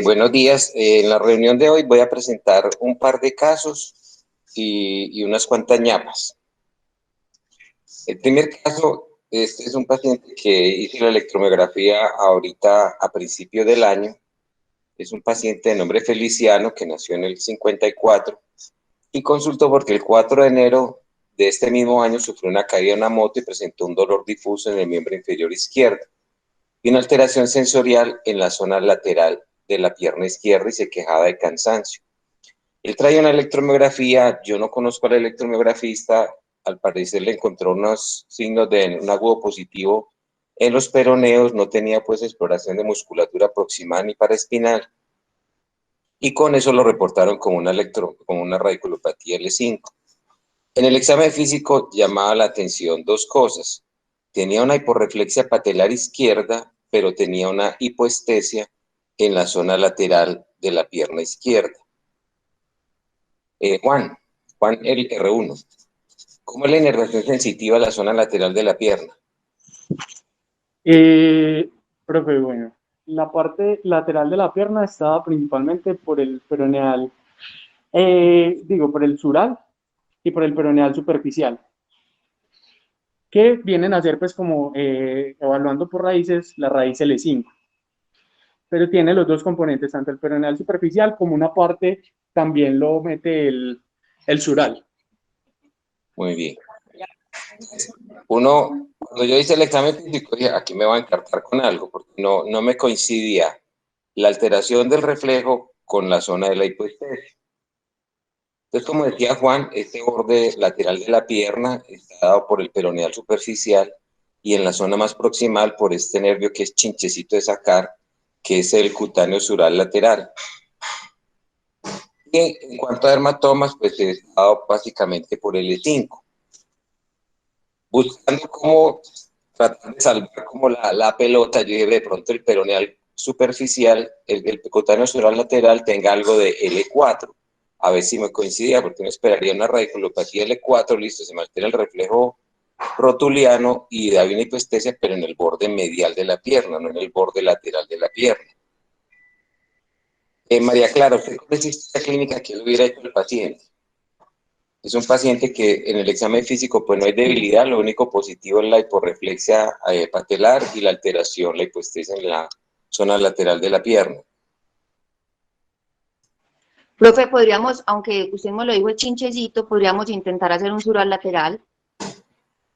Buenos días. En la reunión de hoy voy a presentar un par de casos y unas cuantas ñapas. El primer caso, este es un paciente que hizo la electromiografía ahorita a principio del año. Es un paciente de nombre Feliciano que nació en el 54 y consultó porque el 4 de enero de este mismo año sufrió una caída de una moto y presentó un dolor difuso en el miembro inferior izquierdo y una alteración sensorial en la zona lateral de la pierna izquierda y se quejaba de cansancio. Él traía una electromiografía, yo no conozco al electromiografista, al parecer le encontró unos signos de un agudo positivo en los peroneos, no tenía pues exploración de musculatura proximal ni paraespinal, y con eso lo reportaron como una radiculopatía L5. En el examen físico llamaba la atención dos cosas. Tenía una hiporreflexia patelar izquierda, pero tenía una hipoestesia en la zona lateral de la pierna izquierda. Juan, el R1. ¿Cómo es la inervación sensitiva a la zona lateral de la pierna? Eh, Profe, bueno, la parte lateral de la pierna estaba principalmente por el peroneal, por el sural y por el peroneal superficial, que vienen a ser pues como evaluando por raíces la raíz L5, pero tiene los dos componentes, tanto el peroneal superficial como una parte también lo mete el sural. Muy bien. Cuando yo hice el examen físico, dije, aquí me voy a encartar con algo, porque no me coincidía la alteración del reflejo con la zona de la hipoestesia. Entonces, como decía Juan, este borde lateral de la pierna está dado por el peroneal superficial y en la zona más proximal por este nervio que es chinchecito de sacar, que es el cutáneo sural lateral. Y en cuanto a dermatomas, pues es dado básicamente por L5. Buscando cómo tratar de salvar como la pelota, yo dije, de pronto el peroneal superficial, el cutáneo sural lateral tenga algo de L4. A ver si me coincidía, porque uno esperaría una radiculopatía L4, listo, se me altera el reflejo rotuliano y da una hipoestesia, pero en el borde medial de la pierna, no en el borde lateral de la pierna. María Clara, ¿usted con esa historia clínica qué le hubiera hecho al paciente? Es un paciente que en el examen físico pues no hay debilidad, lo único positivo es la hiporreflexia patelar y la alteración, la hipoestesia en la zona lateral de la pierna. Profe, podríamos, aunque usted me lo dijo el chinchecito, podríamos intentar hacer un sural lateral, pues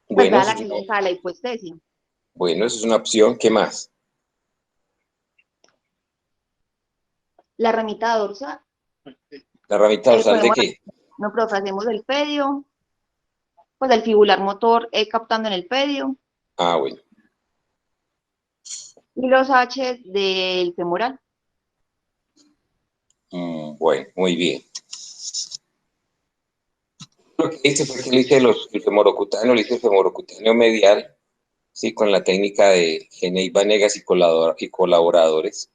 Bueno, da la clínica de la hipoestesia. Bueno, eso es una opción. ¿Qué más? La ramita dorsal, ¿La ramita dorsal de podemos, qué? no, profe, hacemos el pedio, pues el fibular motor captando en el pedio Ah, bueno. y los H del femoral. Bueno, muy bien. Lo que hice fue que le hice el femorocutáneo, le hice el femorocutáneo medial, sí, con la técnica de Genei Vanegas y colaboradores.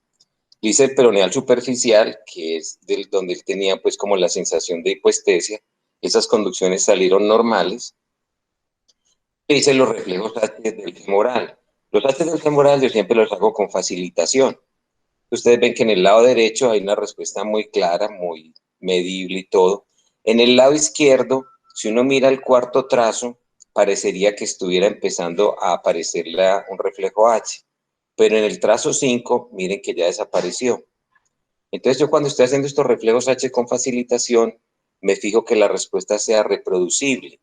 Le hice el peroneal superficial, que es donde él tenía pues como la sensación de hipoestesia. Esas conducciones salieron normales. Le hice los reflejos H del femoral. Los H del femoral yo siempre los hago con facilitación. Ustedes ven que en el lado derecho hay una respuesta muy clara, muy medible y todo. En el lado izquierdo, si uno mira el cuarto trazo, parecería que estuviera empezando a aparecer un reflejo H. Pero en el trazo 5, miren que ya desapareció. Entonces yo cuando estoy haciendo estos reflejos H con facilitación, me fijo que la respuesta sea reproducible.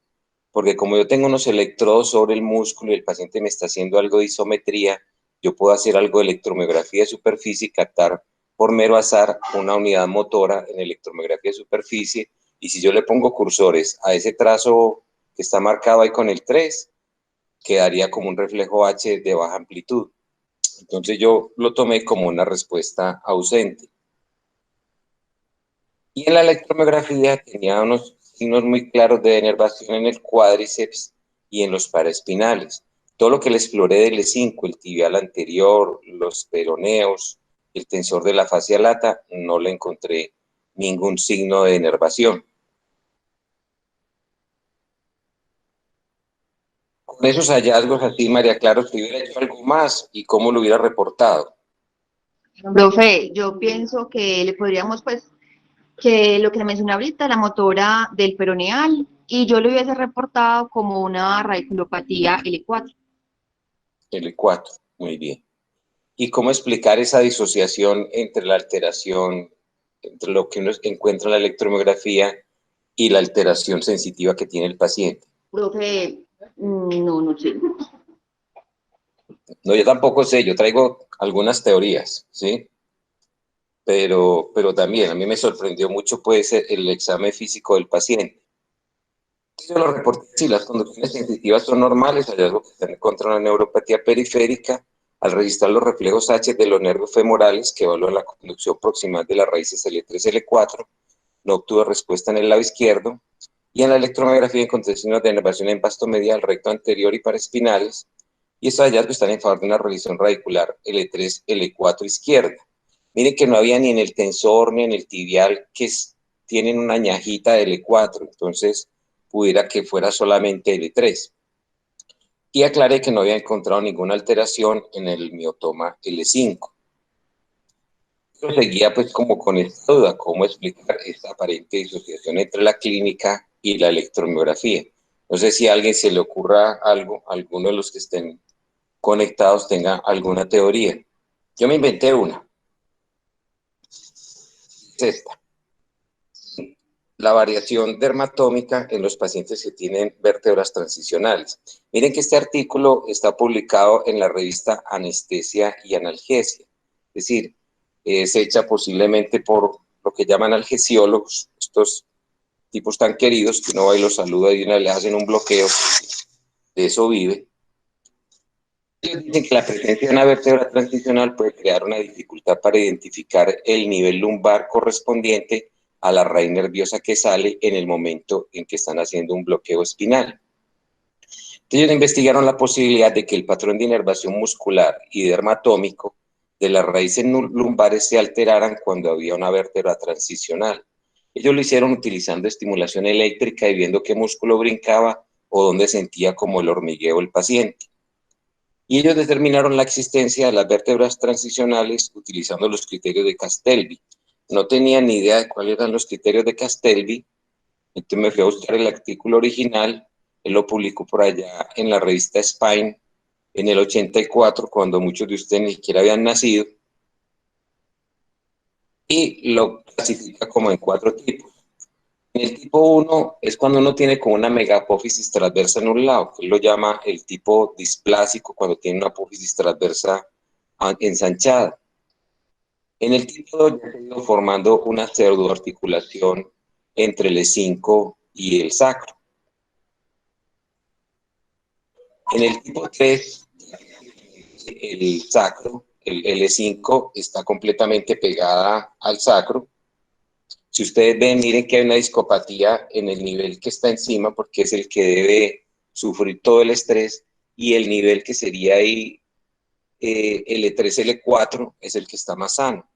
Porque como yo tengo unos electrodos sobre el músculo y el paciente me está haciendo algo de isometría, yo puedo hacer algo de electromiografía de superficie y captar por mero azar una unidad motora en electromiografía de superficie. Y si yo le pongo cursores a ese trazo que está marcado ahí con el 3, quedaría como un reflejo H de baja amplitud. Entonces yo lo tomé como una respuesta ausente. Y en la electromiografía tenía unos signos muy claros de denervación en el cuádriceps y en los paraespinales. Todo lo que le exploré del E5, el tibial anterior, los peroneos, el tensor de la fascia lata, no le encontré ningún signo de denervación. Con esos hallazgos así, María Clara, ¿usted hubiera hecho algo más y cómo lo hubiera reportado? Profe, yo pienso que le podríamos, pues, que lo que le mencioné ahorita, la motora del peroneal, y yo lo hubiese reportado como una radiculopatía L4. L4, muy bien. ¿Y cómo explicar esa disociación entre la alteración, entre lo que uno encuentra en la electromiografía y la alteración sensitiva que tiene el paciente? Profe, no, no sé. No, yo tampoco sé, yo traigo algunas teorías, ¿sí? Pero también a mí me sorprendió mucho pues el examen físico del paciente. Yo lo reporté, si las conducciones sensitivas son normales, hallazgo que están contra una neuropatía periférica, al registrar los reflejos H de los nervios femorales que evalúan la conducción proximal de las raíces L3 y L4, no obtuve respuesta en el lado izquierdo, y en la electromiografía encontré signos de inervación en vasto medial, recto anterior y paraespinales, y estos hallazgos están en favor de una revisión radicular L3, L4 izquierda. Miren que no había ni en el tensor ni en el tibial tienen una ñajita de L4, entonces pudiera que fuera solamente L3. Y aclaré que no había encontrado ninguna alteración en el miotoma L5. Yo seguía pues como con esta duda, cómo explicar esta aparente disociación entre la clínica y la electromiografía. No sé si a alguien se le ocurra algo, alguno de los que estén conectados tenga alguna teoría. Yo me inventé una. Es esta. La variación dermatómica en los pacientes que tienen vértebras transicionales. Miren que este artículo está publicado en la revista Anestesia y Analgesia. Es decir, es hecha posiblemente por lo que llaman analgesiólogos, estos tipos tan queridos que uno va y los saluda y una le hacen un bloqueo, de eso vive. Ellos dicen que la presencia de una vértebra transicional puede crear una dificultad para identificar el nivel lumbar correspondiente a la raíz nerviosa que sale en el momento en que están haciendo un bloqueo espinal. Ellos investigaron la posibilidad de que el patrón de inervación muscular y dermatómico de las raíces lumbares se alteraran cuando había una vértebra transicional. Ellos lo hicieron utilizando estimulación eléctrica y viendo qué músculo brincaba o dónde sentía como el hormigueo el paciente. Y ellos determinaron la existencia de las vértebras transicionales utilizando los criterios de Castelvi. No tenía ni idea de cuáles eran los criterios de Castelvi, entonces me fui a buscar el artículo original, él lo publicó por allá en la revista Spine en el 84, cuando muchos de ustedes ni siquiera habían nacido, y lo clasifica como en 4 tipos. En el tipo 1 es cuando uno tiene como una megapófisis transversa en un lado, que él lo llama el tipo displásico, cuando tiene una apófisis transversa ensanchada. En el tipo 2 ya se ha ido formando una pseudoarticulación entre el E5 y el sacro. En el tipo 3, el sacro, el L5 está completamente pegada al sacro. Si ustedes ven, miren que hay una discopatía en el nivel que está encima, porque es el que debe sufrir todo el estrés, y el nivel que sería ahí L3, L4, es el que está más sano.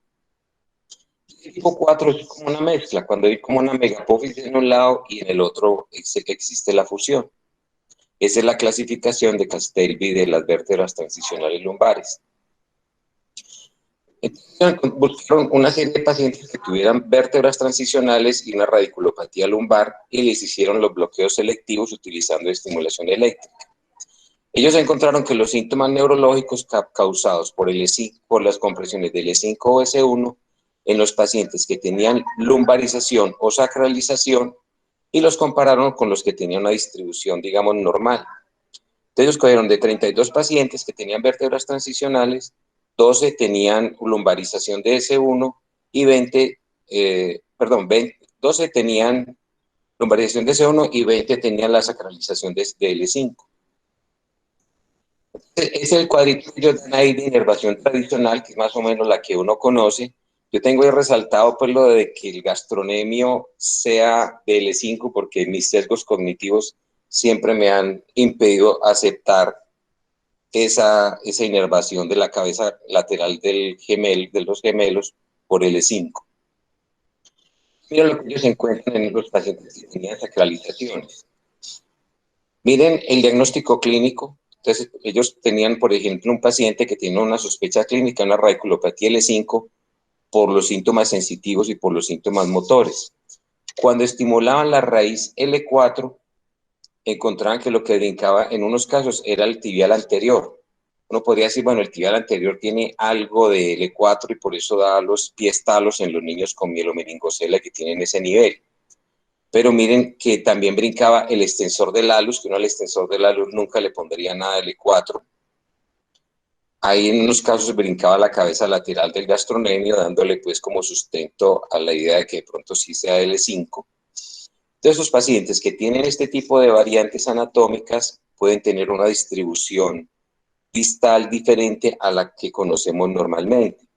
El tipo 4 es como una mezcla, cuando hay como una megapófisis en un lado y en el otro existe la fusión. Esa es la clasificación de Castelvi de las vértebras transicionales lumbares. Entonces, buscaron una serie de pacientes que tuvieran vértebras transicionales y una radiculopatía lumbar y les hicieron los bloqueos selectivos utilizando estimulación eléctrica. Ellos encontraron que los síntomas neurológicos causados por las compresiones del E5 o S1 en los pacientes que tenían lumbarización o sacralización y los compararon con los que tenían una distribución, digamos, normal. Entonces, cogieron de 32 pacientes que tenían vértebras transicionales, 12 tenían lumbarización de S1 y 12 tenían lumbarización de S1 y 20 tenían la sacralización de L5. Es el cuadrito que ellos dan ahí de inervación tradicional, que es más o menos la que uno conoce. Yo tengo ahí resaltado pues lo de que el gastronemio sea de L5 porque mis sesgos cognitivos siempre me han impedido aceptar esa inervación de la cabeza lateral de los gemelos por L5. Miren lo que ellos encuentran en los pacientes que tenían sacralizaciones. Miren el diagnóstico clínico, Entonces, ellos tenían, por ejemplo, un paciente que tiene una sospecha clínica, una radiculopatía L5, por los síntomas sensitivos y por los síntomas motores. Cuando estimulaban la raíz L4, encontraban que lo que brincaba en unos casos era el tibial anterior. Uno podría decir, bueno, el tibial anterior tiene algo de L4 y por eso da los pies talos en los niños con mielomeningocele que tienen ese nivel. Pero miren que también brincaba el extensor del alus, que uno al extensor del alus nunca le pondría nada de L4. Ahí en unos casos brincaba la cabeza lateral del gastrocnemio, dándole pues como sustento a la idea de que de pronto sí sea L5. Entonces, los pacientes que tienen este tipo de variantes anatómicas pueden tener una distribución distal diferente a la que conocemos normalmente.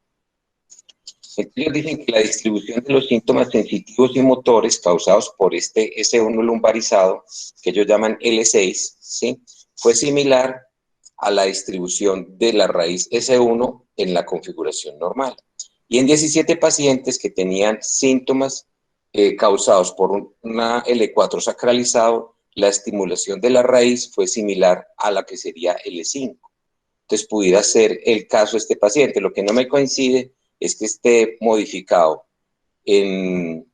Ellos dicen que la distribución de los síntomas sensitivos y motores causados por este S1 lumbarizado, que ellos llaman L6, ¿sí?, fue similar a la distribución de la raíz S1 en la configuración normal. Y en 17 pacientes que tenían síntomas causados por una L4 sacralizado, la estimulación de la raíz fue similar a la que sería L5. Entonces pudiera ser el caso de este paciente. Lo que no me coincide es que esté modificado en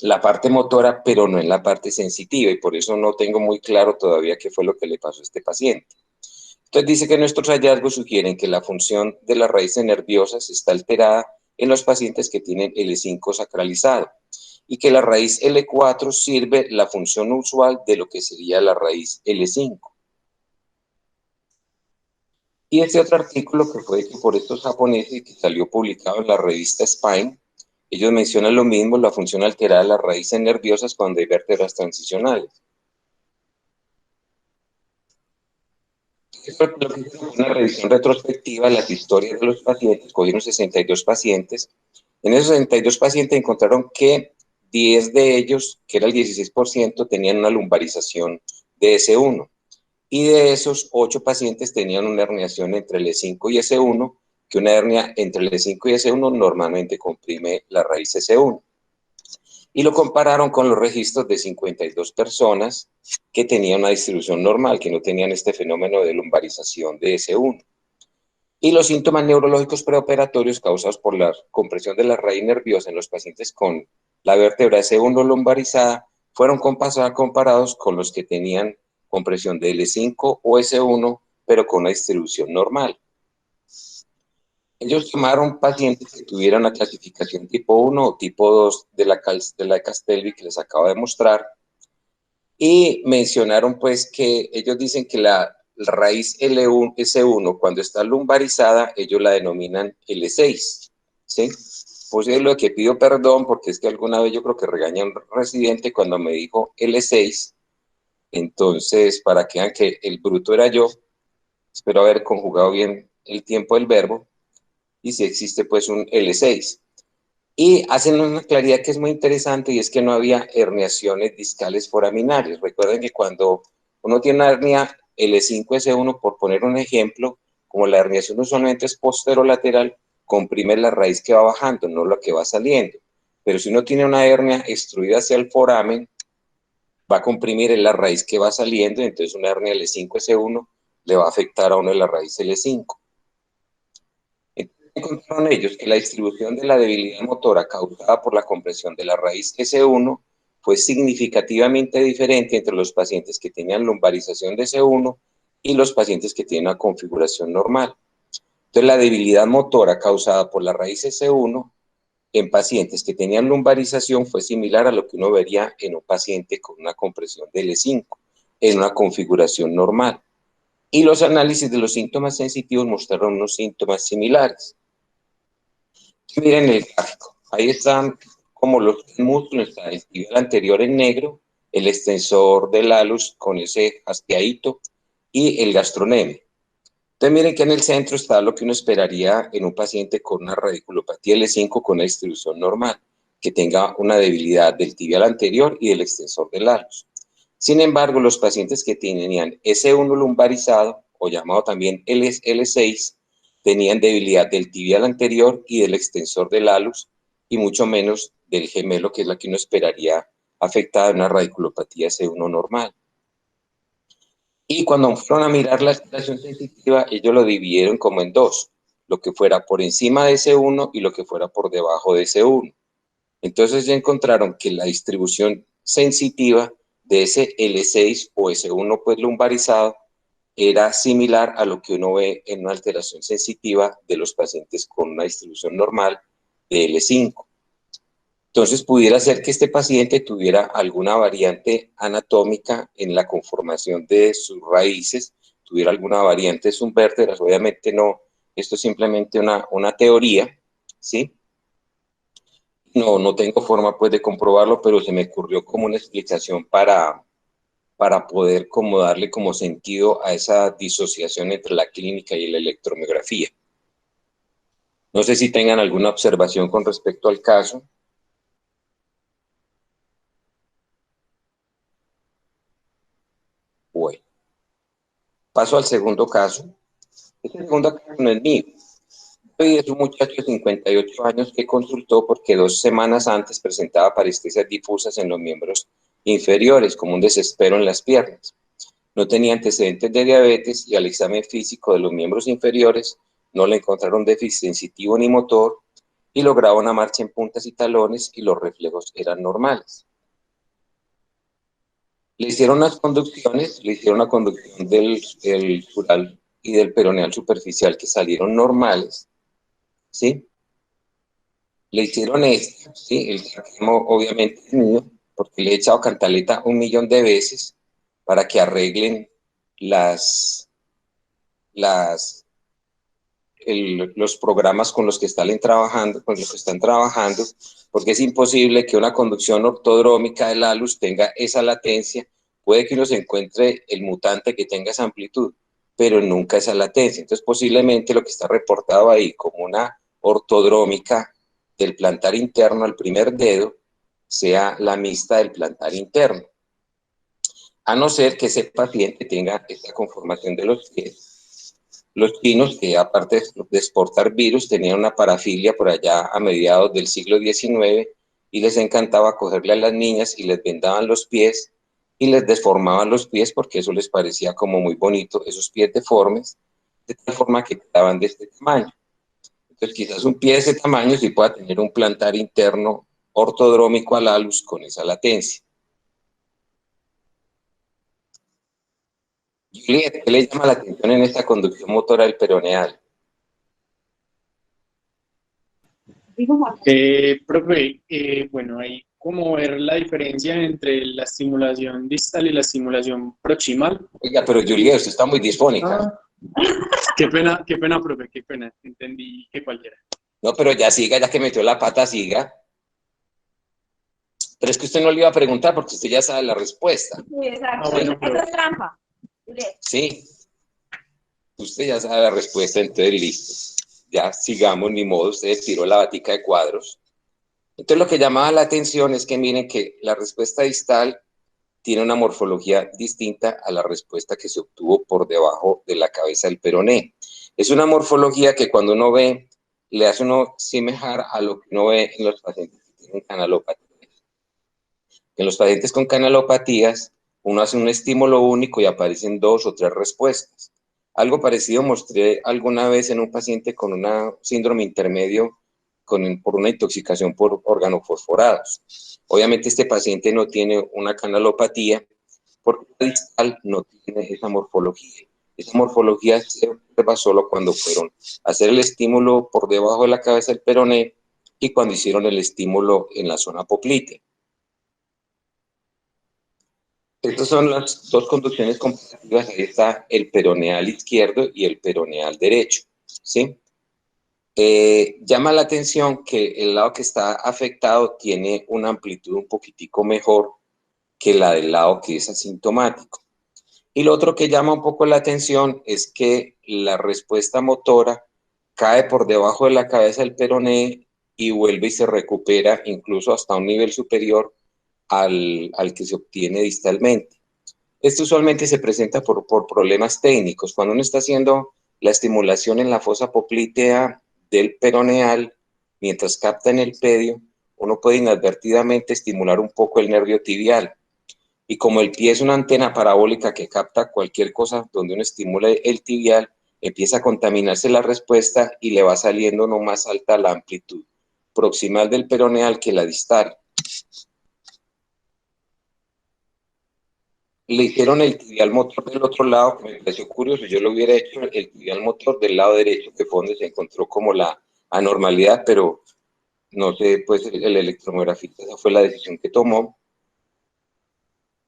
la parte motora, pero no en la parte sensitiva, y por eso no tengo muy claro todavía qué fue lo que le pasó a este paciente. Entonces dice que nuestros hallazgos sugieren que la función de las raíces nerviosas está alterada en los pacientes que tienen L5 sacralizado y que la raíz L4 sirve la función usual de lo que sería la raíz L5. Y este otro artículo que fue hecho por estos japoneses y que salió publicado en la revista Spine, ellos mencionan lo mismo, la función alterada de las raíces nerviosas cuando hay vértebras transicionales. Esto es lo que hizo una revisión retrospectiva de las historias de los pacientes. Cogieron 62 pacientes. En esos 62 pacientes encontraron que 10 de ellos, que era el 16%, tenían una lumbarización de S1. Y de esos 8 pacientes tenían una herniación entre el E5 y S1, que una hernia entre el E5 y S1 normalmente comprime la raíz S1. Y lo compararon con los registros de 52 personas que tenían una distribución normal, que no tenían este fenómeno de lumbarización de S1. Y los síntomas neurológicos preoperatorios causados por la compresión de la raíz nerviosa en los pacientes con la vértebra S1 lumbarizada fueron comparados con los que tenían compresión de L5 o S1, pero con una distribución normal. Ellos tomaron pacientes que tuvieran una clasificación tipo 1 o tipo 2 de la Castelvi que les acabo de mostrar, y mencionaron pues que ellos dicen que la raíz L1, S1, cuando está lumbarizada, ellos la denominan L6, ¿sí? Pues es lo que pido perdón, porque es que alguna vez yo creo que regañé a un residente cuando me dijo L6, entonces para que vean que el bruto era yo, espero haber conjugado bien el tiempo del verbo, y si existe pues un L6. Y hacen una claridad que es muy interesante, y es que no había herniaciones discales foraminales. Recuerden que cuando uno tiene una hernia L5-S1, por poner un ejemplo, como la herniación usualmente es posterolateral, comprime la raíz que va bajando, no la que va saliendo. Pero si uno tiene una hernia extruida hacia el foramen, va a comprimir en la raíz que va saliendo, y entonces una hernia L5-S1 le va a afectar a uno de la raíz L5. Encontraron ellos que la distribución de la debilidad motora causada por la compresión de la raíz S1 fue significativamente diferente entre los pacientes que tenían lumbarización de S1 y los pacientes que tienen una configuración normal. Entonces, la debilidad motora causada por la raíz S1 en pacientes que tenían lumbarización fue similar a lo que uno vería en un paciente con una compresión de L5 en una configuración normal. Y los análisis de los síntomas sensitivos mostraron unos síntomas similares. Miren el gráfico, ahí están como los músculos, está el tibial anterior en negro, el extensor del alus con ese hastiadito y el gastrocnemio. Entonces miren que en el centro está lo que uno esperaría en un paciente con una radiculopatía L5 con una distribución normal, que tenga una debilidad del tibial anterior y del extensor del alus. Sin embargo, los pacientes que tenían S1 lumbarizado, o llamado también L6, tenían debilidad del tibial anterior y del extensor del alus, y mucho menos del gemelo, que es la que uno esperaría afectada en una radiculopatía S1 normal. Y cuando fueron a mirar la estimulación sensitiva, ellos lo dividieron como en dos, lo que fuera por encima de S1 y lo que fuera por debajo de S1. Entonces ya encontraron que la distribución sensitiva de ese L6 o S1 pues lumbarizado era similar a lo que uno ve en una alteración sensitiva de los pacientes con una distribución normal de L5. Entonces pudiera ser que este paciente tuviera alguna variante anatómica en la conformación de sus raíces, tuviera alguna variante de sus vértebras, obviamente no, esto es simplemente una teoría, ¿sí? No tengo forma pues de comprobarlo, pero se me ocurrió como una explicación para poder como darle como sentido a esa disociación entre la clínica y la electromiografía. No sé si tengan alguna observación con respecto al caso. Bueno, paso al segundo caso. Este segundo caso no es mío. Hoy es un muchacho de 58 años que consultó porque 2 semanas antes presentaba parestesias difusas en los miembros inferiores, como un desespero en las piernas. No tenía antecedentes de diabetes y al examen físico de los miembros inferiores no le encontraron déficit sensitivo ni motor y lograba una marcha en puntas y talones y los reflejos eran normales. Le hicieron unas conducciones, le hicieron una conducción del sural y del peroneal superficial que salieron normales, ¿sí? Le hicieron esto, ¿sí? El tracemo obviamente es mío, porque le he echado cantaleta 1.000.000 de veces para que arreglen las los programas con los que están trabajando, con los que están trabajando, porque es imposible que una conducción ortodrómica del alus tenga esa latencia. Puede que uno se encuentre el mutante que tenga esa amplitud, pero nunca esa latencia. Entonces, posiblemente lo que está reportado ahí como una ortodrómica del plantar interno al primer dedo sea la mixta del plantar interno. A no ser que ese paciente tenga esta conformación de los pies. Los chinos, que aparte de exportar virus, tenían una parafilia por allá a mediados del siglo XIX y les encantaba cogerle a las niñas y les vendaban los pies y les deformaban los pies porque eso les parecía como muy bonito, esos pies deformes, de tal forma que quedaban de este tamaño. Entonces quizás un pie de ese tamaño sí pueda tener un plantar interno ortodrómico al alus con esa latencia. Juliet, ¿qué le llama la atención en esta conducción motora del peroneal? Profe, bueno, hay como ver la diferencia entre la estimulación distal y la estimulación proximal. Oiga, pero Juliet, usted está muy disfónica. Qué pena, profe, qué pena. Entendí que cualquiera. No, pero ya siga, ya que metió la pata, siga. Pero es que usted no le iba a preguntar porque usted ya sabe la respuesta. Sí, exacto. Bueno, Eso es trampa. Sí, usted ya sabe la respuesta, entonces listo. Ya sigamos, ni modo, usted tiró la batica de cuadros. Entonces lo que llamaba la atención es que miren que la respuesta distal tiene una morfología distinta a la respuesta que se obtuvo por debajo de la cabeza del peroné. Es una morfología que cuando uno ve, le hace uno semejar a lo que uno ve en los pacientes que tienen canalopatías. En los pacientes con canalopatías, uno hace un estímulo único y aparecen 2 o 3 respuestas. Algo parecido mostré alguna vez en un paciente con un síndrome intermedio por una intoxicación por organofosforados. Obviamente este paciente no tiene una canalopatía porque la distal no tiene esa morfología. Esa morfología se observa solo cuando fueron a hacer el estímulo por debajo de la cabeza del peroné y cuando hicieron el estímulo en la zona poplítea. Estas son las dos conducciones comparativas. Ahí está el peroneal izquierdo y el peroneal derecho, ¿sí? Llama la atención que el lado que está afectado tiene una amplitud un poquitico mejor que la del lado que es asintomático. Y lo otro que llama un poco la atención es que la respuesta motora cae por debajo de la cabeza del peroné y vuelve y se recupera incluso hasta un nivel superior al que se obtiene distalmente. Esto usualmente se presenta por problemas técnicos. Cuando uno está haciendo la estimulación en la fosa poplítea del peroneal, mientras capta en el pedio, uno puede inadvertidamente estimular un poco el nervio tibial. Y como el pie es una antena parabólica que capta cualquier cosa donde uno estimule el tibial, empieza a contaminarse la respuesta y le va saliendo no más alta la amplitud proximal del peroneal que la distal. Le hicieron el tibial motor del otro lado, que me pareció curioso. Yo lo hubiera hecho el tibial motor del lado derecho, que fue donde se encontró como la anormalidad, pero no sé, pues el electromiografista, esa fue la decisión que tomó.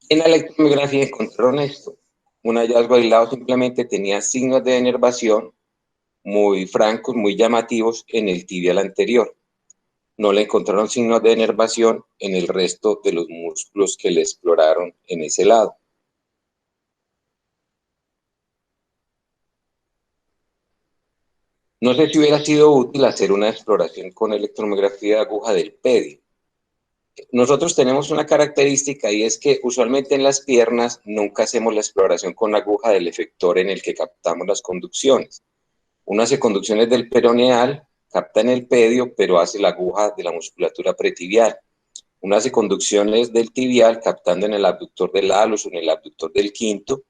En la electromiografía encontraron esto. Un hallazgo aislado simplemente tenía signos de denervación muy francos, muy llamativos en el tibial anterior. No le encontraron signos de denervación en el resto de los músculos que le exploraron en ese lado. No sé si hubiera sido útil hacer una exploración con electromiografía de aguja del pedio. Nosotros tenemos una característica y es que usualmente en las piernas nunca hacemos la exploración con aguja del efector en el que captamos las conducciones. Uno hace conducciones del peroneal, capta en el pedio, pero hace la aguja de la musculatura pretibial. Uno hace conducciones del tibial, captando en el abductor del halus o en el abductor del quinto,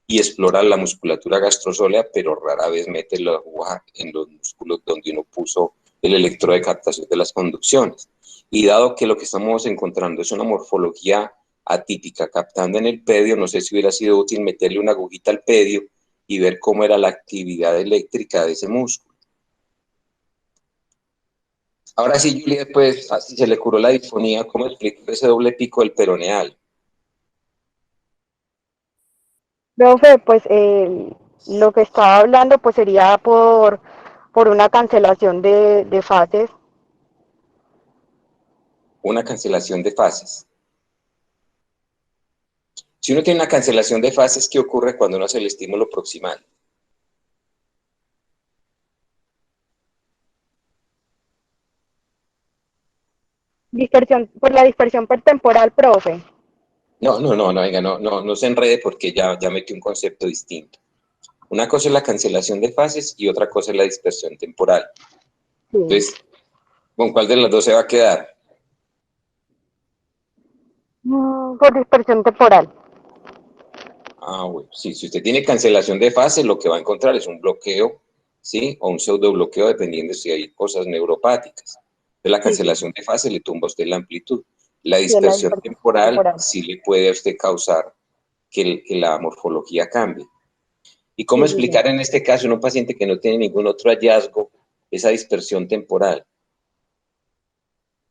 y explora la musculatura gastrosólea, pero rara vez mete la aguja en los músculos donde uno puso el electrodo de captación de las conducciones. Y dado que lo que estamos encontrando es una morfología atípica captando en el pedio, no sé si hubiera sido útil meterle una agujita al pedio y ver cómo era la actividad eléctrica de ese músculo. Ahora sí, Julia, pues, si se le curó la disfonía, ¿cómo explico ese doble pico del peroneal? Profe, pues lo que estaba hablando pues sería por una cancelación de fases. Una cancelación de fases. Si uno tiene una cancelación de fases, ¿qué ocurre cuando uno hace el estímulo proximal? Dispersión, por la dispersión temporal, profe. No, venga, no se enrede porque ya metí un concepto distinto. Una cosa es la cancelación de fases y otra cosa es la dispersión temporal. Sí. Entonces, ¿con cuál de las dos se va a quedar? Por dispersión temporal. Bueno, sí, si usted tiene cancelación de fases, lo que va a encontrar es un bloqueo, ¿sí? O un pseudobloqueo, dependiendo si hay cosas neuropáticas. De la Sí, sí, cancelación de fase le tumba a usted la amplitud. La sí, es la dispersión dispersión temporal temporal. sí le puede a usted causar que la morfología cambie. ¿Y cómo Sí, sí, sí. explicar en este caso en un paciente que no tiene ningún otro hallazgo esa dispersión temporal?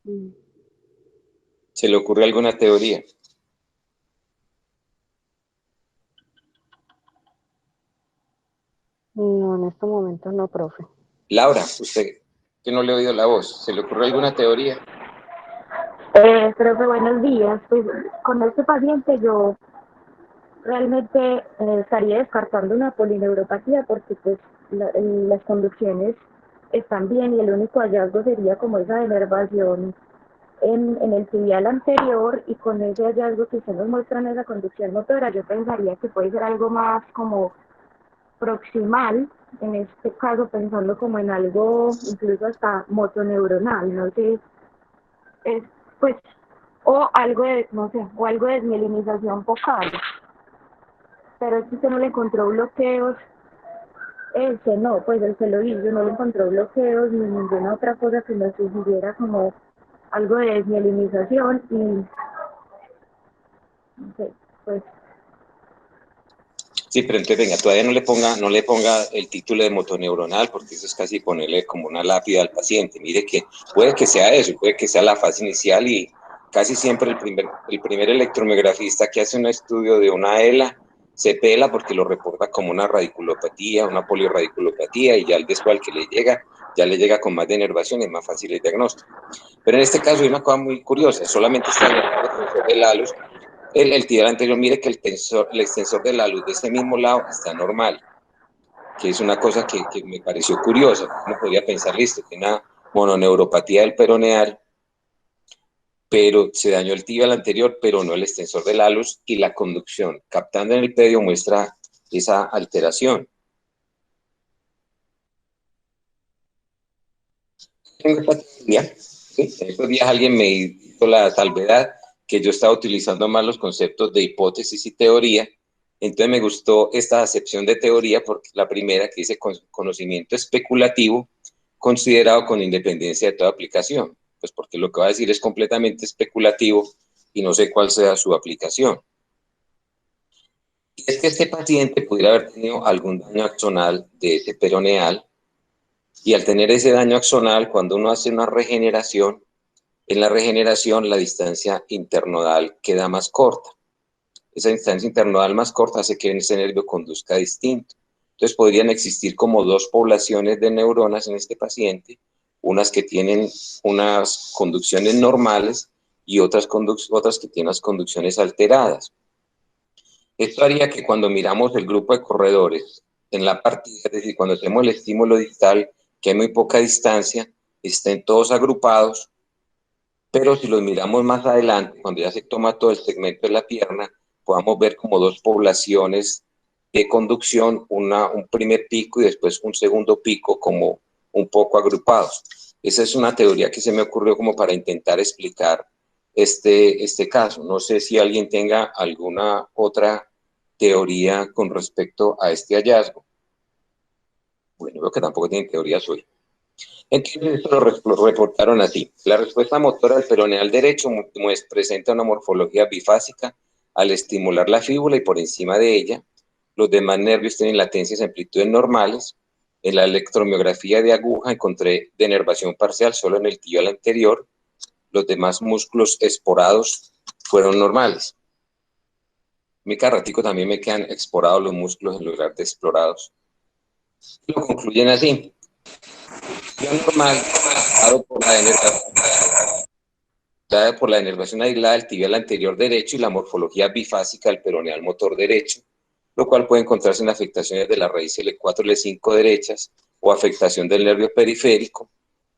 Mm. ¿Se le ocurre alguna teoría? No, en estos momentos no, profe. Laura, usted que no le he oído la voz, ¿se le ocurre alguna teoría? Profe, buenos días. Pues con este paciente yo realmente estaría descartando una polineuropatía porque pues las conducciones están bien y el único hallazgo sería como esa denervación en el tibial anterior, y con ese hallazgo que usted nos muestra en esa conducción motora, yo pensaría que puede ser algo más como proximal, en este caso pensando como en algo incluso hasta motoneuronal, no sé, es, pues, o algo de, no sé, o algo de desmielinización focal, pero es que usted no le encontró bloqueos, ese no, pues el que lo hizo no le encontró bloqueos ni ninguna otra cosa que nos sugiriera como algo de desmielinización, y no sé, pues Sí, pero entonces venga, todavía no le ponga el título de motoneuronal, porque eso es casi ponerle como una lápida al paciente. Mire que puede que sea eso, puede que sea la fase inicial, y casi siempre el primer electromiografista que hace un estudio de una ELA se pela porque lo reporta como una radiculopatía, una polirradiculopatía, y ya el después al que le llega, ya le llega con más denervación, es más fácil el diagnóstico. Pero en este caso hay una cosa muy curiosa, solamente está en el extensor del halus. El tibial anterior, mire que el extensor de la luz de ese mismo lado está normal, que es una cosa que me pareció curiosa. Uno podría pensar, listo, que una mononeuropatía del peroneal, pero se dañó el tibial anterior, pero no el extensor del halus, y la conducción captando en el pedio muestra esa alteración. Tengo esta teoría, ¿sí? En estos días alguien me hizo la salvedad que yo estaba utilizando más los conceptos de hipótesis y teoría. Entonces me gustó esta acepción de teoría porque la primera que dice conocimiento especulativo considerado con independencia de toda aplicación, pues porque lo que va a decir es completamente especulativo y no sé cuál sea su aplicación. Y es que este paciente pudiera haber tenido algún daño axonal de ese peroneal, y al tener ese daño axonal, cuando uno hace una regeneración, en la regeneración la distancia internodal queda más corta. Esa distancia internodal más corta hace que ese nervio conduzca distinto. Entonces podrían existir como dos poblaciones de neuronas en este paciente, unas que tienen unas conducciones normales y otras que tienen unas conducciones alteradas. Esto haría que cuando miramos el grupo de corredores en la partida, es decir, cuando hacemos el estímulo distal, que hay muy poca distancia, estén todos agrupados, pero si los miramos más adelante, cuando ya se toma todo el segmento de la pierna, podamos ver como dos poblaciones de conducción, un primer pico y después un segundo pico como un poco agrupados. Esa es una teoría que se me ocurrió como para intentar explicar este caso. No sé si alguien tenga alguna otra teoría con respecto a este hallazgo. Bueno, veo que tampoco tienen teorías hoy. Entonces, esto lo reportaron así. La respuesta motora del peroneal derecho presenta una morfología bifásica al estimular la fíbula y por encima de ella. Los demás nervios tienen latencias y amplitudes normales. En la electromiografía de aguja encontré denervación parcial solo en el tibial anterior. Los demás músculos esporados fueron normales. Mi carratico también me quedan esporados los músculos en lugar de explorados. Lo concluyen así. Lo normal, dado por la denervación aislada del tibial anterior derecho y la morfología bifásica del peroneal motor derecho, lo cual puede encontrarse en afectaciones de la raíz L4 y L5 derechas o afectación del nervio periférico,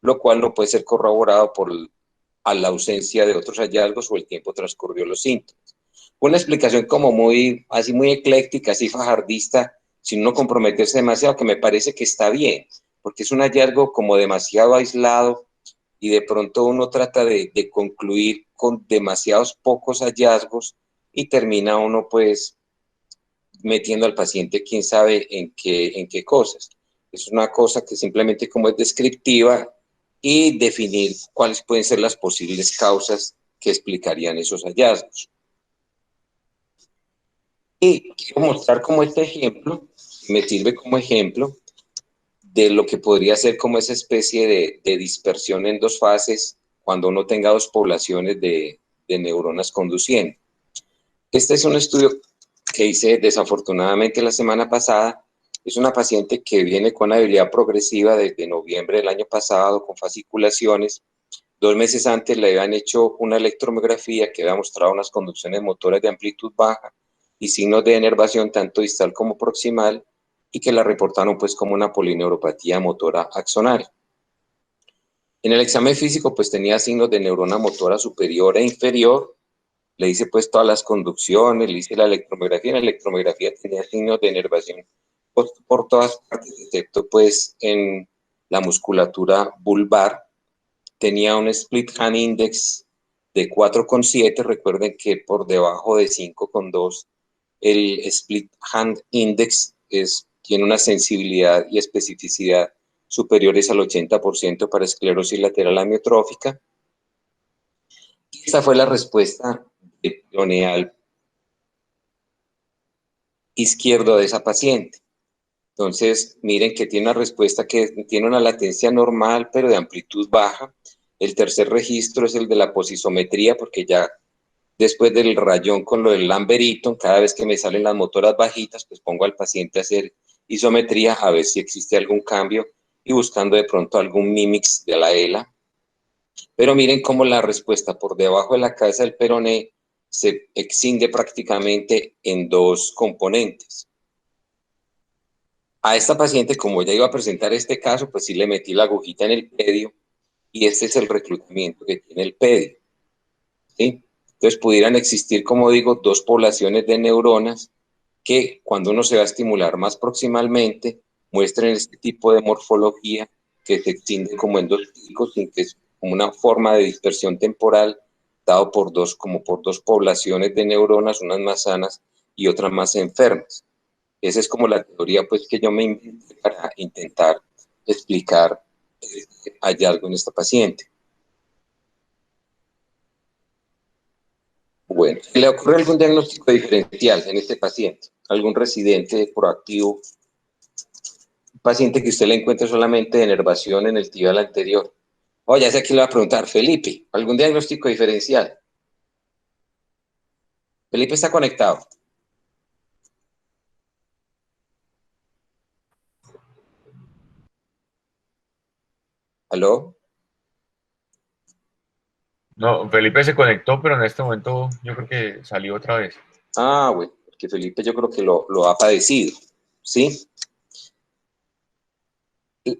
lo cual no puede ser corroborado por la ausencia de otros hallazgos o el tiempo transcurrió los síntomas. Una explicación como muy ecléctica, así fajardista, sin no comprometerse demasiado, que me parece que está bien, porque es un hallazgo como demasiado aislado y de pronto uno trata de concluir con demasiados pocos hallazgos y termina uno pues metiendo al paciente quién sabe en qué cosas. Es una cosa que simplemente como es descriptiva y definir cuáles pueden ser las posibles causas que explicarían esos hallazgos. Y quiero mostrar como este ejemplo, me sirve como ejemplo de lo que podría ser como esa especie de dispersión en dos fases cuando uno tenga dos poblaciones de neuronas conduciendo. Este es un estudio que hice desafortunadamente la semana pasada. Es una paciente que viene con habilidad progresiva desde noviembre del año pasado, con fasciculaciones. 2 meses antes le habían hecho una electromiografía que había mostrado unas conducciones motoras de amplitud baja y signos de denervación tanto distal como proximal, y que la reportaron pues como una polineuropatía motora axonal. En el examen físico pues tenía signos de neurona motora superior e inferior, le hice pues todas las conducciones, le hice la electromiografía, en la electromiografía tenía signos de inervación por todas partes, excepto pues en la musculatura vulvar. Tenía un split hand index de 4,7, recuerden que por debajo de 5,2 el split hand index tiene una sensibilidad y especificidad superiores al 80% para esclerosis lateral amiotrófica. Y esta fue la respuesta de peroneal izquierdo de esa paciente. Entonces, miren que tiene una respuesta que tiene una latencia normal, pero de amplitud baja. El tercer registro es el de la posisometría, porque ya después del rayón con lo del Lambert-Eaton, cada vez que me salen las motoras bajitas, pues pongo al paciente a hacer isometría a ver si existe algún cambio y buscando de pronto algún mimix de la ELA. Pero miren cómo la respuesta por debajo de la cabeza del peroné se extiende prácticamente en dos componentes. A esta paciente, como ya iba a presentar este caso, pues sí le metí la agujita en el pedio y este es el reclutamiento que tiene el pedio, ¿sí? Entonces pudieran existir, como digo, dos poblaciones de neuronas que cuando uno se va a estimular más proximalmente muestren este tipo de morfología que se extiende como en dos picos, sin que es como una forma de dispersión temporal afectado por como por dos poblaciones de neuronas, unas más sanas y otras más enfermas. Esa es como la teoría pues, que yo me inventé para intentar explicar hallazgo en esta paciente. Bueno, ¿le ocurre algún diagnóstico diferencial en este paciente? ¿Algún residente proactivo? Un paciente que usted le encuentre solamente denervación en el tibial anterior. Oh, ya sé que le va a preguntar, Felipe, ¿algún diagnóstico diferencial? Felipe está conectado. ¿Aló? No, Felipe se conectó, pero en este momento yo creo que salió otra vez. Ah, bueno, porque Felipe yo creo que lo ha padecido, ¿sí?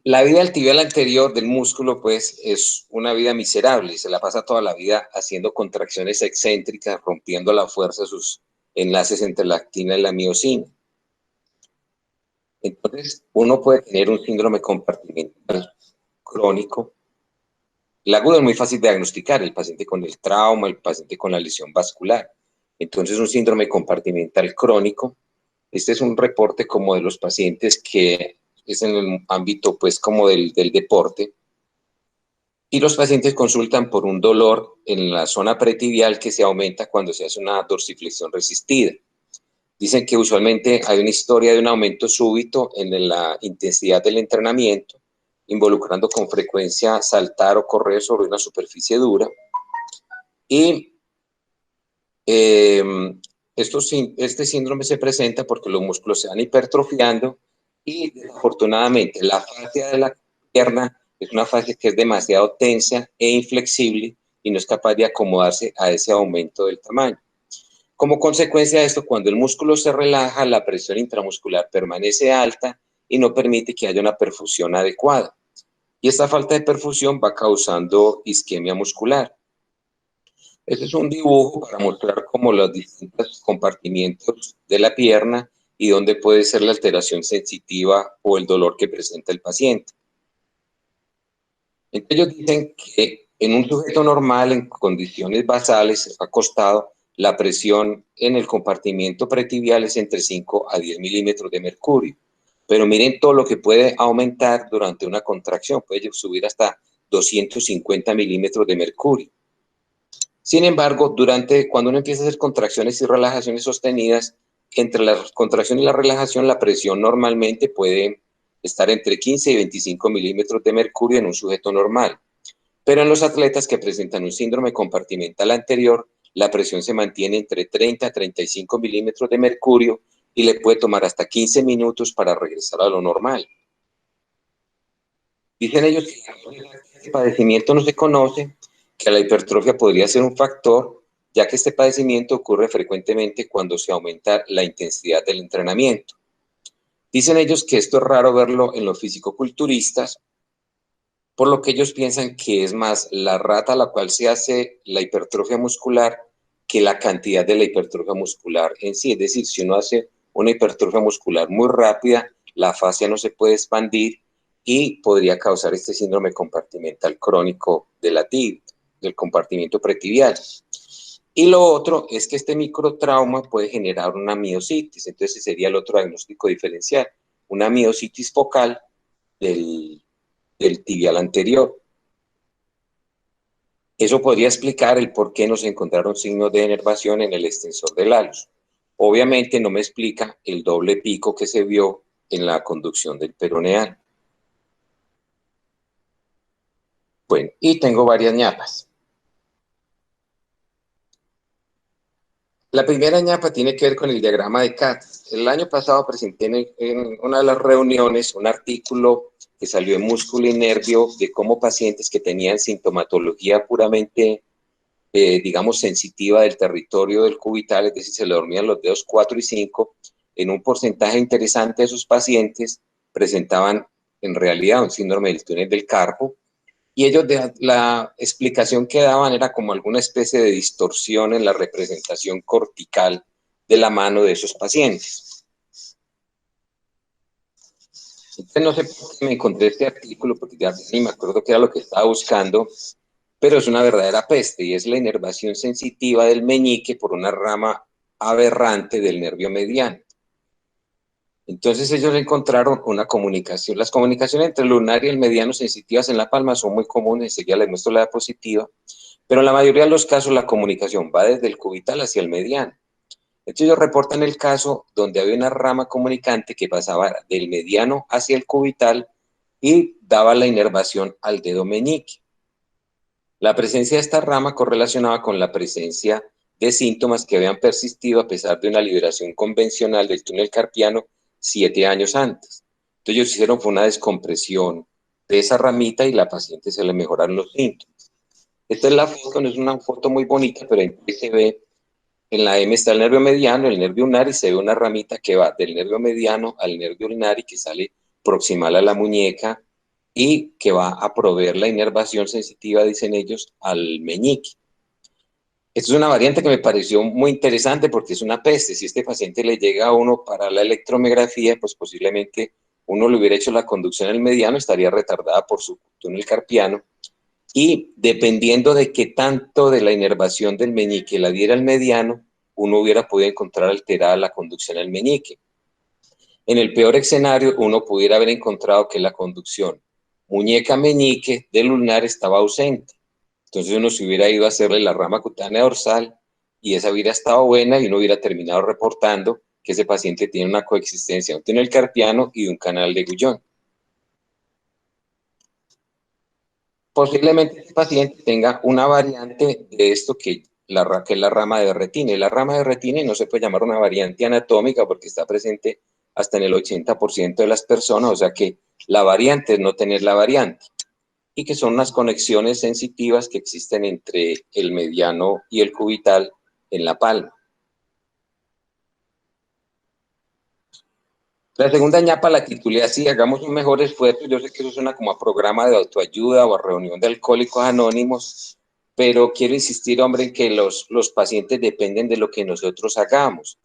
La vida del tibial anterior del músculo, pues, es una vida miserable. Se la pasa toda la vida haciendo contracciones excéntricas, rompiendo la fuerza de sus enlaces entre la actina y la miosina. Entonces, uno puede tener un síndrome compartimental crónico. El agudo es muy fácil de diagnosticar, el paciente con el trauma, el paciente con la lesión vascular. Entonces, un síndrome compartimental crónico. Este es un reporte como de los pacientes que es en el ámbito, pues, como del deporte. Y los pacientes consultan por un dolor en la zona pretibial que se aumenta cuando se hace una dorsiflexión resistida. Dicen que usualmente hay una historia de un aumento súbito en la intensidad del entrenamiento, involucrando con frecuencia saltar o correr sobre una superficie dura. Y este síndrome se presenta porque los músculos se van hipertrofiando y desafortunadamente la fascia de la pierna es una fascia que es demasiado tensa e inflexible y no es capaz de acomodarse a ese aumento del tamaño. Como consecuencia de esto, cuando el músculo se relaja, la presión intramuscular permanece alta y no permite que haya una perfusión adecuada. Y esta falta de perfusión va causando isquemia muscular. Este es un dibujo para mostrar como los distintos compartimientos de la pierna y dónde puede ser la alteración sensitiva o el dolor que presenta el paciente. Entonces ellos dicen que en un sujeto normal, en condiciones basales, acostado, la presión en el compartimiento pretibial es entre 5 a 10 milímetros de mercurio. Pero miren todo lo que puede aumentar durante una contracción, puede subir hasta 250 milímetros de mercurio. Sin embargo, cuando uno empieza a hacer contracciones y relajaciones sostenidas, entre la contracción y la relajación, la presión normalmente puede estar entre 15 y 25 milímetros de mercurio en un sujeto normal. Pero en los atletas que presentan un síndrome compartimental anterior, la presión se mantiene entre 30 a 35 milímetros de mercurio y le puede tomar hasta 15 minutos para regresar a lo normal. Dicen ellos que este padecimiento no se conoce, que la hipertrofia podría ser un factor, ya que este padecimiento ocurre frecuentemente cuando se aumenta la intensidad del entrenamiento. Dicen ellos que esto es raro verlo en los fisicoculturistas, por lo que ellos piensan que es más la rata a la cual se hace la hipertrofia muscular que la cantidad de la hipertrofia muscular en sí. Es decir, si uno hace una hipertrofia muscular muy rápida, la fascia no se puede expandir y podría causar este síndrome compartimental crónico de la tibia, del compartimiento pretibial. Y lo otro es que este microtrauma puede generar una miositis, entonces ese sería el otro diagnóstico diferencial, una miositis focal del tibial anterior. Eso podría explicar el por qué no se encontraron signos de denervación en el extensor del halus. Obviamente no me explica el doble pico que se vio en la conducción del peroneal. Bueno, y tengo varias ñapas. La primera ñapa tiene que ver con el diagrama de Katz. El año pasado presenté en una de las reuniones un artículo que salió en Músculo y Nervio de cómo pacientes que tenían sintomatología puramente, digamos, sensitiva del territorio del cubital, es decir, se le dormían los dedos 4 y 5, en un porcentaje interesante de esos pacientes presentaban en realidad un síndrome del túnel del carpo, y ellos la explicación que daban era como alguna especie de distorsión en la representación cortical de la mano de esos pacientes. Entonces no sé por qué me encontré este artículo, porque ya ni me acuerdo qué era lo que estaba buscando, pero es una verdadera peste y es la inervación sensitiva del meñique por una rama aberrante del nervio mediano. Entonces ellos encontraron una comunicación. Las comunicaciones entre el lunar y el mediano sensitivas en la palma son muy comunes, enseguida les muestro la diapositiva, pero en la mayoría de los casos la comunicación va desde el cubital hacia el mediano. Entonces ellos reportan el caso donde había una rama comunicante que pasaba del mediano hacia el cubital y daba la inervación al dedo meñique. La presencia de esta rama correlacionaba con la presencia de síntomas que habían persistido a pesar de una liberación convencional del túnel carpiano 7 años antes. Entonces ellos hicieron fue una descompresión de esa ramita y la paciente se le mejoraron los síntomas. Esta es la foto, no es una foto muy bonita, pero ahí se ve, en la M está el nervio mediano, el nervio ulnar, y se ve una ramita que va del nervio mediano al nervio ulnar y que sale proximal a la muñeca y que va a proveer la inervación sensitiva, dicen ellos, al meñique. Esta es una variante que me pareció muy interesante porque es una peste. Si este paciente le llega a uno para la electromiografía, pues posiblemente uno le hubiera hecho la conducción al mediano, estaría retardada por su túnel carpiano. Y dependiendo de qué tanto de la inervación del meñique la diera el mediano, uno hubiera podido encontrar alterada la conducción al meñique. En el peor escenario, uno pudiera haber encontrado que la conducción muñeca-meñique del ulnar estaba ausente. Entonces uno se hubiera ido a hacerle la rama cutánea dorsal y esa hubiera estado buena y uno hubiera terminado reportando que ese paciente tiene una coexistencia de un túnel carpiano y de un canal de Guyon. Posiblemente el paciente tenga una variante de esto que es la rama de Berretini. La rama de Berretini no se puede llamar una variante anatómica porque está presente hasta en el 80% de las personas, o sea que la variante es no tener la variante, y que son unas conexiones sensitivas que existen entre el mediano y el cubital en la palma. La segunda ñapa la titulé así: hagamos un mejor esfuerzo. Yo sé que eso suena como a programa de autoayuda o a reunión de alcohólicos anónimos, pero quiero insistir, hombre, en que los pacientes dependen de lo que nosotros hagamos.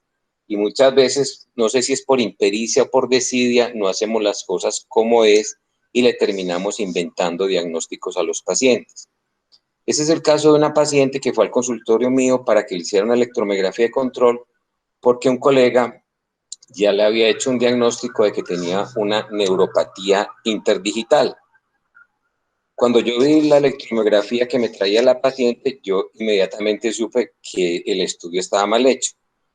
Y muchas veces, no sé si es por impericia o por desidia, no hacemos las cosas como es y le terminamos inventando diagnósticos a los pacientes. Ese es el caso de una paciente que fue al consultorio mío para que le hiciera una electromiografía de control porque un colega ya le había hecho un diagnóstico de que tenía una neuropatía interdigital. Cuando yo vi la electromiografía que me traía la paciente, yo inmediatamente supe que el estudio estaba mal hecho.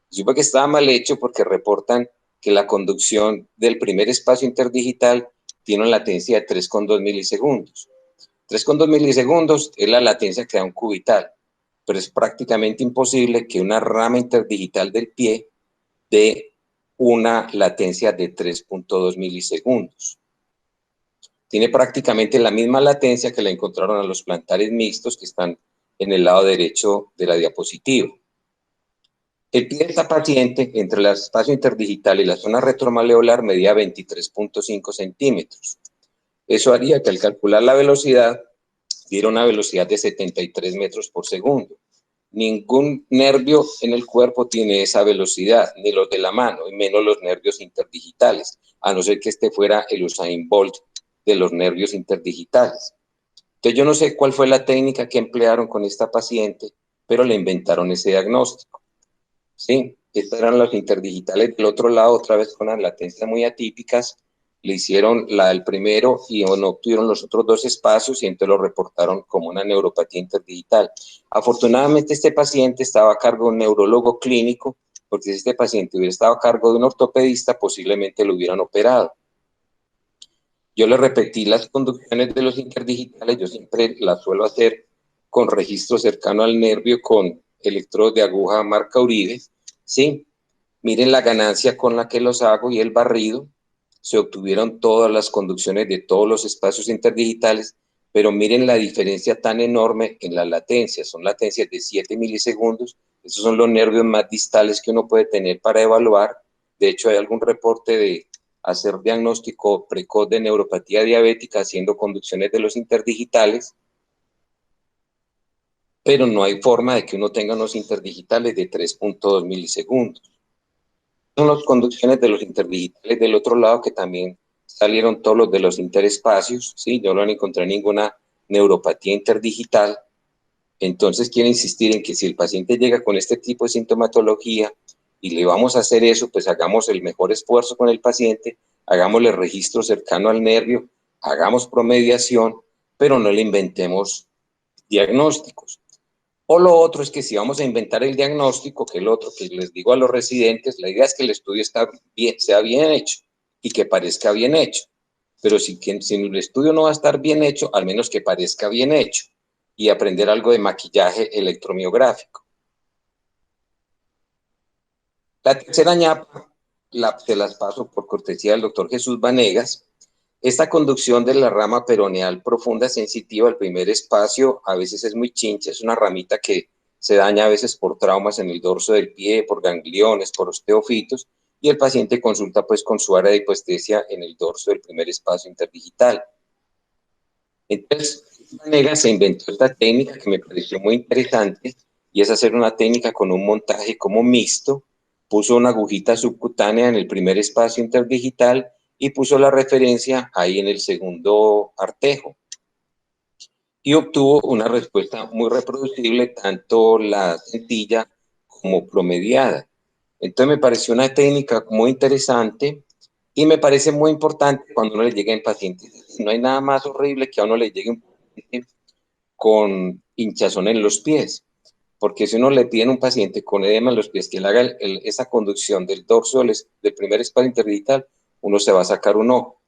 Supe que estaba mal hecho porque reportan que la conducción del primer espacio interdigital tiene una latencia de 3,2 milisegundos. 3,2 milisegundos es la latencia que da un cubital, pero es prácticamente imposible que una rama interdigital del pie dé una latencia de 3,2 milisegundos. Tiene prácticamente la misma latencia que la encontraron a los plantares mixtos que están en el lado derecho de la diapositiva. El pie de esta paciente, entre el espacio interdigital y la zona retromaleolar, medía 23,5 centímetros. Eso haría que al calcular la velocidad, diera una velocidad de 73 metros por segundo. Ningún nervio en el cuerpo tiene esa velocidad, ni los de la mano, y menos los nervios interdigitales, a no ser que este fuera el Usain Bolt de los nervios interdigitales. Entonces yo no sé cuál fue la técnica que emplearon con esta paciente, pero le inventaron ese diagnóstico. Sí, estos eran los interdigitales del otro lado, otra vez con las latencias muy atípicas. Le hicieron la del primero y no obtuvieron los otros dos espacios y entonces lo reportaron como una neuropatía interdigital. Afortunadamente este paciente estaba a cargo de un neurólogo clínico, porque si este paciente hubiera estado a cargo de un ortopedista, posiblemente lo hubieran operado. Yo le repetí las conducciones de los interdigitales, yo siempre las suelo hacer con registro cercano al nervio, con electrodos de aguja marca Uribe, ¿sí? Miren la ganancia con la que los hago y el barrido. Se obtuvieron todas las conducciones de todos los espacios interdigitales, pero miren la diferencia tan enorme en la latencia. Son latencias de 7 milisegundos. Esos son los nervios más distales que uno puede tener para evaluar. De hecho, hay algún reporte de hacer diagnóstico precoz de neuropatía diabética haciendo conducciones de los interdigitales, pero no hay forma de que uno tenga unos interdigitales de 3,2 milisegundos. Son las conducciones de los interdigitales del otro lado, que también salieron todos los de los interespacios, ¿sí? Yo no encontré ninguna neuropatía interdigital, Entonces quiero insistir en que si el paciente llega con este tipo de sintomatología y le vamos a hacer eso, pues hagamos el mejor esfuerzo con el paciente, hagámosle registro cercano al nervio, hagamos promediación, pero no le inventemos diagnósticos. O lo otro es que si vamos a inventar el diagnóstico, que el otro que les digo a los residentes, la idea es que el estudio sea bien hecho y que parezca bien hecho. Pero si el estudio no va a estar bien hecho, al menos que parezca bien hecho, y aprender algo de maquillaje electromiográfico. La tercera ñapa, se las paso por cortesía del doctor Jesús Vanegas. Esta conducción de la rama peroneal profunda sensitiva al primer espacio a veces es muy chincha, es una ramita que se daña a veces por traumas en el dorso del pie, por gangliones, por osteofitos, y el paciente consulta pues con su área de hipoestesia en el dorso del primer espacio interdigital. Entonces, Vanegas se inventó esta técnica que me pareció muy interesante, y es hacer una técnica con un montaje como mixto. Puso una agujita subcutánea en el primer espacio interdigital y puso la referencia ahí en el segundo artejo. Y obtuvo una respuesta muy reproducible, tanto la sencilla como promediada. Entonces me pareció una técnica muy interesante y me parece muy importante cuando uno le llega en pacientes. No hay nada más horrible que a uno le llegue un paciente con hinchazón en los pies, porque si uno le pide a un paciente con edema en los pies que le haga esa conducción del dorso del primer espacio interdigital, uno se va a sacar un ojo.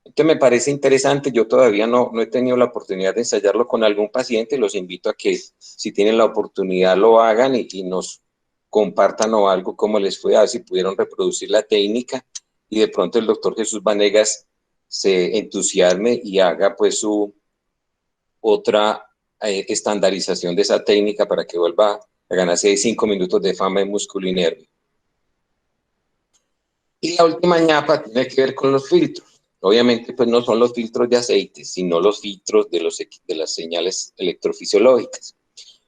Entonces me parece interesante, yo todavía no he tenido la oportunidad de ensayarlo con algún paciente, los invito a que si tienen la oportunidad lo hagan y nos compartan o algo cómo les fue, a ver si pudieron reproducir la técnica y de pronto el doctor Jesús Vanegas se entusiasme y haga pues su otra estandarización de esa técnica para que vuelva a ganarse 5 minutos de fama en músculo y nervio. Y la última ñapa tiene que ver con los filtros. Obviamente, pues no son los filtros de aceite, sino los filtros de las señales electrofisiológicas.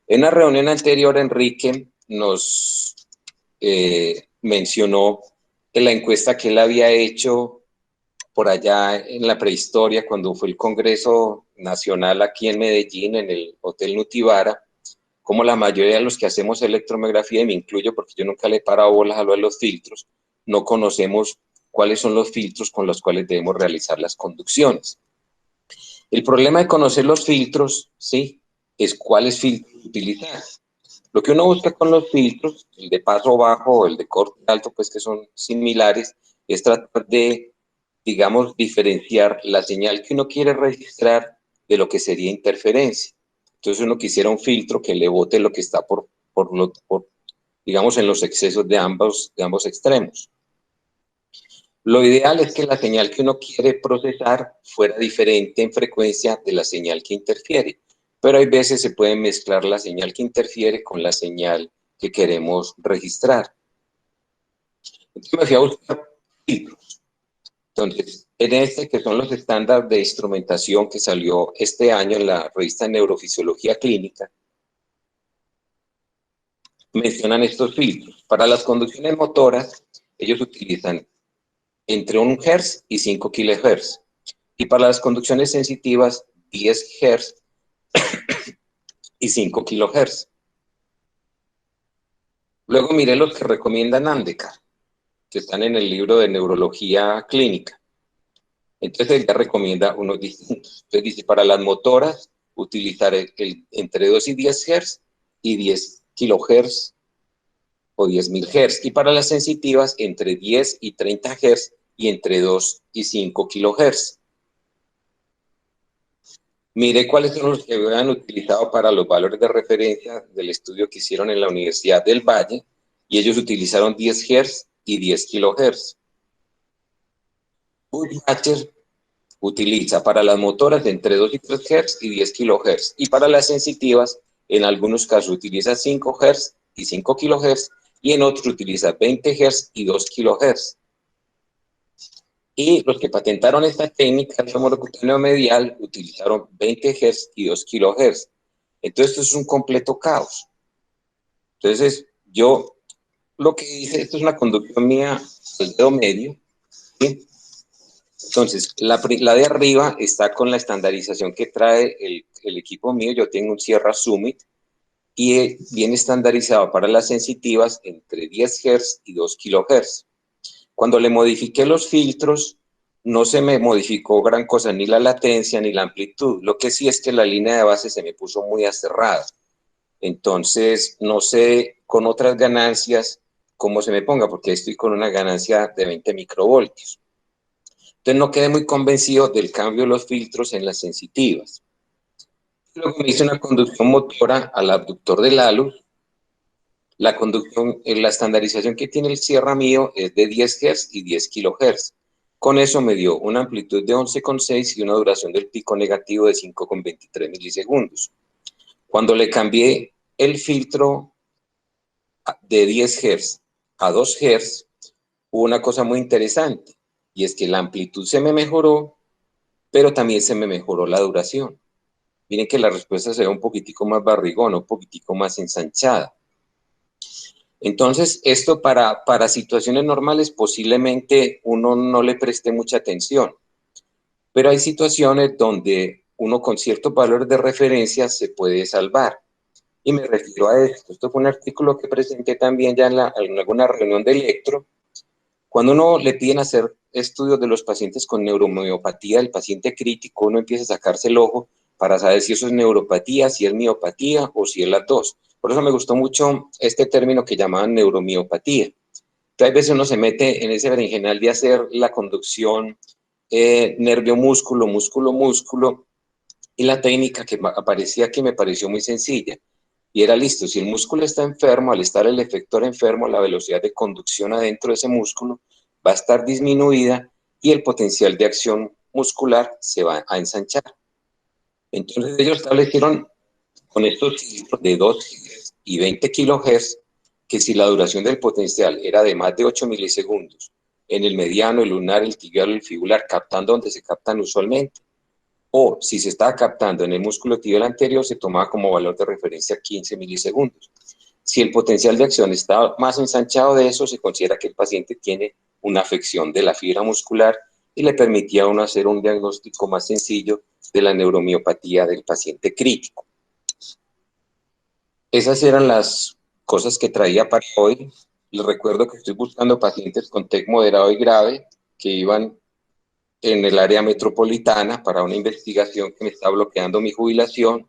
En la reunión anterior, Enrique nos mencionó que la encuesta que él había hecho por allá en la prehistoria, cuando fue el Congreso Nacional aquí en Medellín, en el Hotel Nutibara, como la mayoría de los que hacemos electromiografía, y me incluyo porque yo nunca le he parado bolas a lo de los filtros, no conocemos cuáles son los filtros con los cuales debemos realizar las conducciones. El problema de conocer los filtros, ¿sí?, es cuáles filtros utilizar. Lo que uno busca con los filtros, el de paso bajo o el de corte alto, pues que son similares, es tratar de, digamos, diferenciar la señal que uno quiere registrar de lo que sería interferencia. Entonces uno quisiera un filtro que le bote lo que está digamos, en los excesos de ambos extremos. Lo ideal es que la señal que uno quiere procesar fuera diferente en frecuencia de la señal que interfiere, pero hay veces se puede mezclar la señal que interfiere con la señal que queremos registrar. Entonces me fui a buscar filtros. Entonces, en este, que son los estándares de instrumentación que salió este año en la revista Neurofisiología Clínica, mencionan estos filtros. Para las conducciones motoras, ellos utilizan entre 1 Hz y 5 kHz. Y para las conducciones sensitivas, 10 Hz y 5 kHz. Luego miré los que recomienda Nandekar, que están en el libro de Neurología Clínica. Entonces él ya recomienda unos distintos. Entonces dice, para las motoras, utilizar entre 2 y 10 Hz y 10 kHz o 10.000 Hz. Y para las sensitivas, entre 10 y 30 Hz y entre 2 y 5 kHz. Mire cuáles son los que habían utilizado para los valores de referencia del estudio que hicieron en la Universidad del Valle, y ellos utilizaron 10 Hz y 10 kHz. Buchmacher utiliza para las motoras de entre 2 y 3 Hz y 10 kHz, y para las sensitivas, en algunos casos utiliza 5 Hz y 5 kHz, y en otros utiliza 20 Hz y 2 kHz. Y los que patentaron esta técnica de tomorocutáneo medial utilizaron 20 Hz y 2 kHz. Entonces, esto es un completo caos. Entonces, yo lo que hice, esto es una conducción mía del dedo medio, ¿sí? Entonces, la de arriba está con la estandarización que trae el equipo mío. Yo tengo un Sierra Summit y viene estandarizado para las sensitivas entre 10 Hz y 2 kHz. Cuando le modifiqué los filtros, no se me modificó gran cosa, ni la latencia ni la amplitud. Lo que sí es que la línea de base se me puso muy aserrada. Entonces, no sé con otras ganancias cómo se me ponga, porque estoy con una ganancia de 20 microvoltios. Entonces, no quedé muy convencido del cambio de los filtros en las sensitivas. Luego me hice una conducción motora al abductor del halus. La conducción, la estandarización que tiene el Sierra mío es de 10 Hz y 10 kHz. Con eso me dio una amplitud de 11,6 y una duración del pico negativo de 5,23 milisegundos. Cuando le cambié el filtro de 10 Hz a 2 Hz, hubo una cosa muy interesante, y es que la amplitud se me mejoró, pero también se me mejoró la duración. Miren que la respuesta se ve un poquitico más barrigona, un poquitico más ensanchada. Entonces, esto para situaciones normales posiblemente uno no le preste mucha atención, pero hay situaciones donde uno con ciertos valores de referencia se puede salvar. Y me refiero a esto. Esto fue un artículo que presenté también ya en alguna reunión de Electro. Cuando uno le piden hacer estudios de los pacientes con neuromiopatía, el paciente crítico, uno empieza a sacarse el ojo para saber si eso es neuropatía, si es miopatía o si es las dos. Por eso me gustó mucho este término que llamaban neuromiopatía. Entonces, a veces uno se mete en ese berenjenal de hacer la conducción nervio-músculo, músculo-músculo, y la técnica que aparecía que me pareció muy sencilla. Y era listo, si el músculo está enfermo, al estar el efector enfermo, la velocidad de conducción adentro de ese músculo va a estar disminuida y el potencial de acción muscular se va a ensanchar. Entonces ellos establecieron con estos ciclos de 2 y 20 kHz que si la duración del potencial era de más de 8 milisegundos en el mediano, el lunar, el tibial o el fibular, captando donde se captan usualmente, o si se estaba captando en el músculo tibial anterior, se tomaba como valor de referencia 15 milisegundos. Si el potencial de acción está más ensanchado de eso, se considera que el paciente tiene una afección de la fibra muscular y le permitía a uno hacer un diagnóstico más sencillo de la neuromiopatía del paciente crítico. Esas eran las cosas que traía para hoy. Les recuerdo que estoy buscando pacientes con TEC moderado y grave que iban en el área metropolitana para una investigación que me está bloqueando mi jubilación.